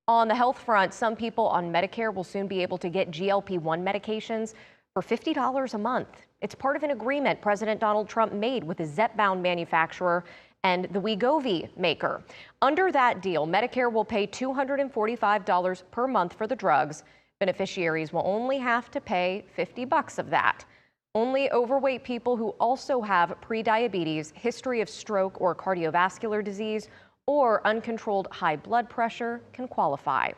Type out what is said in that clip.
On the health front, some people on Medicare will soon be able to get GLP-1 medications for $50 a month. It's part of an agreement President Donald Trump made with the Zepbound manufacturer and the Wegovy maker. Under that deal, Medicare will pay $245 per month for the drugs. Beneficiaries will only have to pay $50 of that. Only overweight people who also have prediabetes, history of stroke or cardiovascular disease, or uncontrolled high blood pressure can qualify.